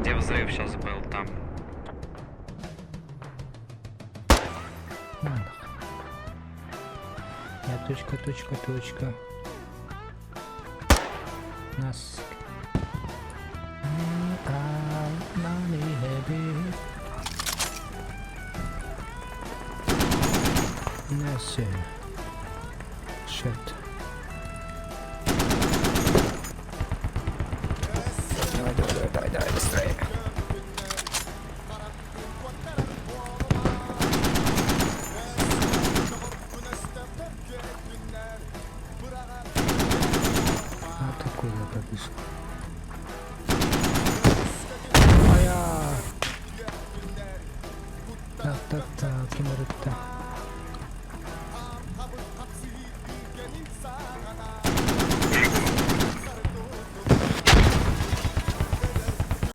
где взрыв сейчас был, там. Я точка. Нас. Нессе. Шет. Давай, быстрее. А ты куда побежал? Так, кемеритта.